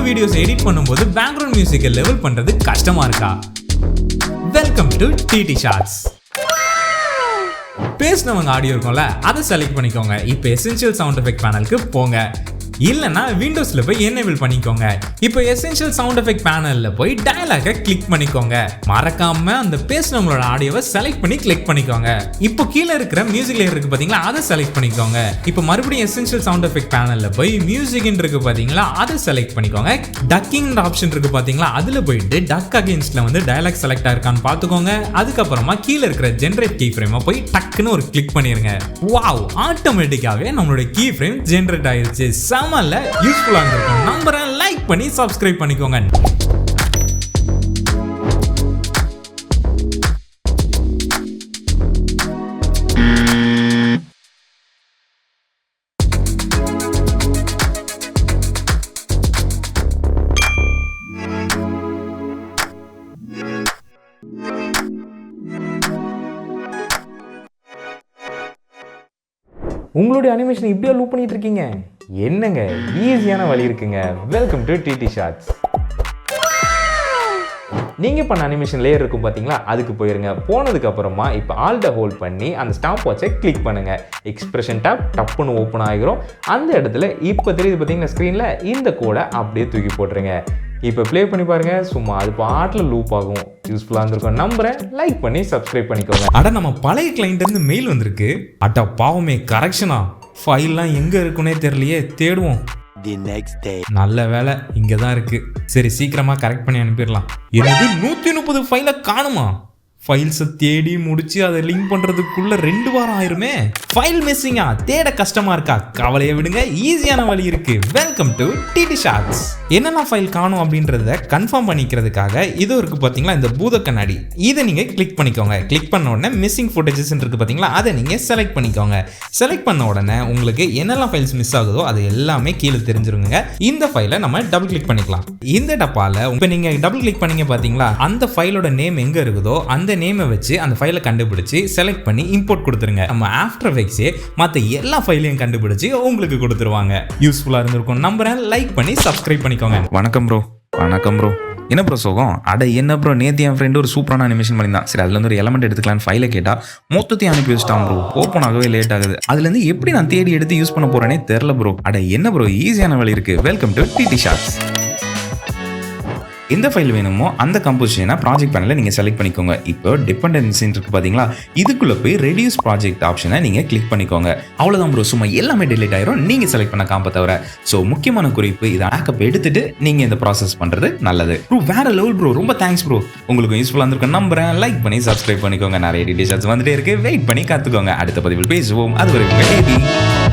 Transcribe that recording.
Videos edit பண்ணும்போது background மியூசிக்கை level பண்றது கஷ்டமா இருக்கா? Welcome to DD shorts. பேசினவங்க ஆடியோ இருக்கும்ல, அதை செலக்ட் பண்ணிக்கோங்க. இப்போ எசென்ஷியல் சவுண்ட் எஃபெக்ட் பேனலுக்கு போங்க. இல்லைன்னா விண்டோஸ்ல போய் எனேபிள் பண்ணிக்கோங்க. இப்போ எசென்ஷியல் சவுண்ட் எஃபெக்ட் பேனல்ல போய் டயலாக கிளிக் பண்ணிக்கோங்க. மறக்காம அந்த பேசினவங்களோட ஆடியோவை செலக்ட் பண்ணி கிளிக் பண்ணிக்கோங்க. இப்போ கீழே இருக்கிற மியூசிக் லேயர் இருக்கு பாத்தீங்களா, அதை செலக்ட் பண்ணிக்கோங்க. இப்போ மறுபடியும் எசென்ஷியல் சவுண்ட் எஃபெக்ட் பேனல்ல போய் மியூசிக் இருக்கு பாத்தீங்களா, அதை செலக்ட் பண்ணிக்கோங்க. டக்கிங் ஆப்ஷன் இருக்கு பாத்தீங்களா, அதுல போயிட்டு டக் அகைன்ஸ்ட்ல வந்து டயலாக் செலக்ட் ஆயிருக்கான்னு பாத்துக்கோங்க. அதுக்கப்புறமா கீழே இருக்கிற ஜென்ரேட் கீ ஃப்ரேமை போய் டக்குன்னு ஒரு கிளிக் பண்ணிருங்க. வாவ், ஆட்டோமேட்டிக்காவே நம்மளோட கீ ஃப்ரேம் ஜென்ரேட் ஆயிருச்சு. யூஸ்ஃபுல்லா இருக்கும் நம்புறேன். லைக் பண்ணி சப்ஸ்கிரைப் பண்ணிக்கோங்க. உங்களுடைய அனிமேஷன் இப்படியே லூப் பண்ணிட்டு இருக்கீங்க? என்னங்க, ஈஸியான வழி இருக்குங்க. Welcome to DD Shorts. நீங்க பண்ண அனிமேஷன் லேயர் இருக்கும் பாத்தீங்களா, அதுக்கு போயிருங்க. போனதுக்கு அப்புறமா இப்போ ஆல்ட ஹோல்ட் பண்ணி அந்த ஸ்டாப் வாட்சை கிளிக் பண்ணுங்க. எக்ஸ்பிரஷன் டேப் டப்புன்னு ஓப்பன் ஆகிரும். அந்த இடத்துல இப்போ தெரியுது பார்த்தீங்கன்னா ஸ்க்ரீனில், இந்த கோடை அப்படியே தூக்கி போட்டுருங்க. இப்போ ப்ளே பண்ணி பாருங்க, சும்மா அது பாட்டில் லூப் ஆகும். யூஸ்ஃபுல்லாக இருந்திருக்கும் நம்புறேன். லைக் பண்ணி சப்ஸ்கிரைப் பண்ணிக்கோங்க. அட, நம்ம பழைய கிளைண்ட் இருந்து மெயில் வந்திருக்கு. அட பாவமே, கரெக்ஷனா? ஃபைல்லாம் எங்க இருக்குன்னே தெரியலையே, தேடுவோம். நல்ல வேலை, இங்க தான் இருக்கு. சரி, சீக்கிரமா கரெக்ட் பண்ணி அனுப்பிடலாம். என்னது 130 ஃபைலை காணுமா? ஃபைல்ஸை தேடி முடிச்சு அதை லிங்க் பண்றதுக்குள்ள 2 வாரம் ஆயிருமே. ஃபைல் மிஸ்ஸிங்கா? தேட கஷ்டமா இருக்கா? கவலையை விடுங்க, ஈஸியான வழி இருக்கு. Welcome to DD Shorts. என்னெல்லாம் ஃபைல் காணும் அப்படின்றத கன்ஃபார்ம் பண்ணிக்கிறதுக்காக இது இருக்கு பாத்தீங்களா, இந்த பூத கண்ணாடி. இதை நீங்க கிளிக் பண்ணிக்கோங்க. கிளிக் பண்ண உடனே மிஸ்ஸிங் ஃபுட்டேஜஸ் இருக்கு பாத்தீங்களா, அதை நீங்க செலக்ட் பண்ணிக்கோங்க. செலக்ட் பண்ண உடனே உங்களுக்கு என்னெல்லாம் ஃபைல்ஸ் மிஸ் ஆகுதோ அது எல்லாமே கீழே தெரிஞ்சிருங்க. இந்த ஃபைலை நம்ம டபுள் கிளிக் பண்ணிக்கலாம். இந்த டப்பால இப்போ நீங்க டபுள் கிளிக் பண்ணீங்க பாத்தீங்களா, அந்த ஃபைலோட நேம் எங்க இருக்குதோ அந்த நேமை வச்சு அந்த ஃபைலை கண்டுபிடிச்சு செலக்ட் பண்ணி இம்போர்ட் கொடுத்துருங்க. நம்ம ஆஃப்டர் எஃபெக்ட்ஸே மற்ற எல்லா ஃபைலையும் கண்டுபிடிச்சு உங்களுக்கு கொடுத்துருவாங்க. யூஸ்ஃபுல்லா இருந்திருக்கும் நம்புறேன். லைக் பண்ணி சப்ஸ்கிரைப் பண்ணிக்கோங்க. வணக்கம் ப்ரோ. வணக்கம் ப்ரோ. என்ன ப்ரோ சோகம்? அட என்ன ப்ரோ, நேற்று என் ஃப்ரெண்டு ஒரு சூப்பரான அனிமேஷன் பண்ணியிருந்தான். சரி, அதுலேருந்து ஒரு எலமெண்ட் எடுத்துக்கலான்னு ஃபைலை கேட்டால் மொத்தத்தையும் அனுப்பி வச்சிட்டான் ப்ரோ. ஓப்பன் ஆகவே லேட் ஆகுது. அதுலேருந்து எப்படி நான் தேடி எடுத்து யூஸ் பண்ண போகிறேனே தெரில ப்ரோ. அட என்ன ப்ரோ, ஈஸியான வழி இருக்குது. Welcome to DD Shorts. எந்த ஃபைல் வேணுமோ அந்த கம்போசிஷனை ப்ராஜெக்ட் பேனலில் நீங்கள் செலக்ட் பண்ணிக்கோங்க. இப்போ டிபெண்டன்சின்னு இருக்குது பார்த்தீங்களா, இதுக்குள்ளே போய் ரெடியூஸ் ப்ராஜெக்ட் ஆப்ஷனை நீங்கள் கிளிக் பண்ணிக்கோங்க. அவ்வளோதான் ப்ரோ, சும்மா எல்லாமே டெலிட் ஆயிரும் நீங்கள் செலக்ட் பண்ண காம்பை தவிர. ஸோ முக்கியமான குறிப்பு, இதை பேக்கப் எடுத்துட்டு நீங்கள் இந்த ப்ராசஸ் பண்ணுறது நல்லது ப்ரோ. வேற லெவல் ப்ரோ, ரொம்ப தேங்க்ஸ் ப்ரோ. உங்களுக்கு யூஸ்ஃபுல்லாக இருந்திருக்கும் நம்புறேன். லைக் பண்ணி சப்ஸ்கிரைப் பண்ணிக்கோங்க. நிறைய டிடி ஷார்ட்ஸ் வந்துட்டே இருக்கு. வெயிட் பண்ணி கற்றுக்கோங்க. அடுத்த பதிவில் பேசுவோம். அது வரைக்கும்